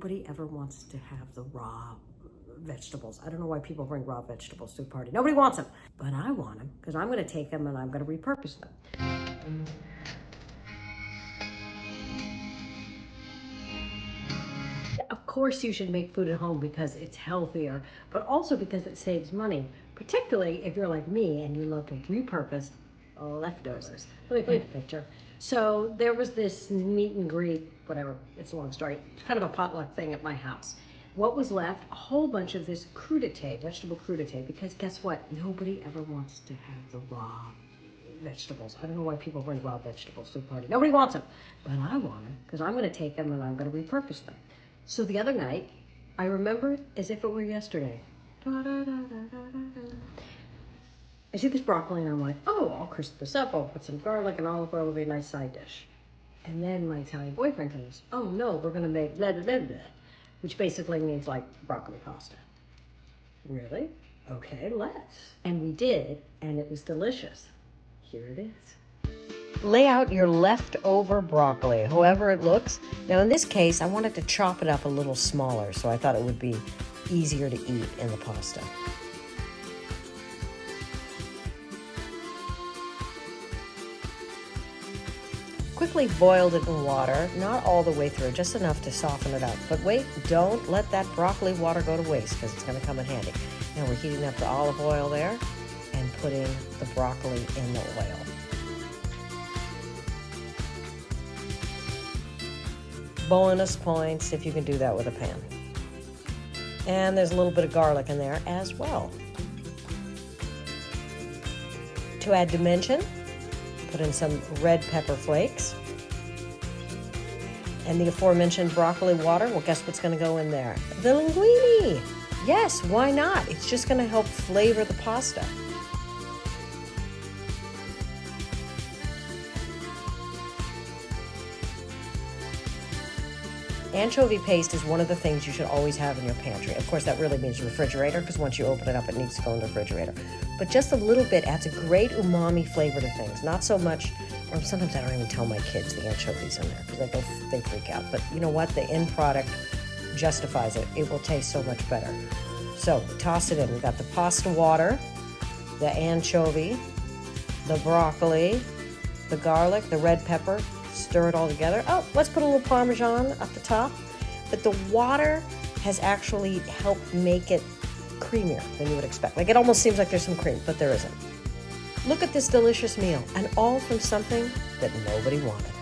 nobody ever wants to have the raw vegetables. I don't know why people bring raw vegetables to a party. Nobody wants them, but I want them because I'm going to take them and I'm going to repurpose them. Of course you should make food at home because it's healthier, but also because it saves money, particularly if you're like me and you love to repurpose leftovers. Let me paint a picture. So there was this meet and greet, whatever, it's a long story, kind of a potluck thing at my house. What was left? A whole bunch of this crudité, vegetable crudité, because guess what? Nobody ever wants to have the raw vegetables. I don't know why people bring raw vegetables to a party. Nobody wants them, but I want them because I'm going to take them and I'm going to repurpose them. So the other night, I remember as if it were yesterday. I see this broccoli and I'm like, oh, I'll crisp this up. I'll put some garlic and olive oil. It'll be a nice side dish. And then my Italian boyfriend comes, oh no, we're going to make blah, blah, blah, blah, which basically means like broccoli pasta. Really? Okay, let's. And we did, and it was delicious. Here it is. Lay out your leftover broccoli, however it looks. Now in this case, I wanted to chop it up a little smaller, so I thought it would be easier to eat in the pasta. Quickly boiled it in water, not all the way through, just enough to soften it up. But wait, don't let that broccoli water go to waste because it's going to come in handy. Now we're heating up the olive oil there and putting the broccoli in the oil. Bonus points if you can do that with a pan. And there's a little bit of garlic in there as well. To add dimension, put in some red pepper flakes. And the aforementioned broccoli water, well, guess what's going to go in there? The linguine. Yes, why not? It's just going to help flavor the pasta. Anchovy paste is one of the things you should always have in your pantry. Of course, that really means your refrigerator, because once you open it up, it needs to go in the refrigerator. But just a little bit adds a great umami flavor to things. Not so much, or sometimes I don't even tell my kids the anchovies in there, because they freak out. But you know what? The end product justifies it. It will taste so much better. So toss it in. We've got the pasta water, the anchovy, the broccoli, the garlic, the red pepper. Stir it all together. Oh, let's put a little Parmesan at the top. But the water has actually helped make it creamier than you would expect. Like, it almost seems like there's some cream, but there isn't. Look at this delicious meal, and all from something that nobody wanted.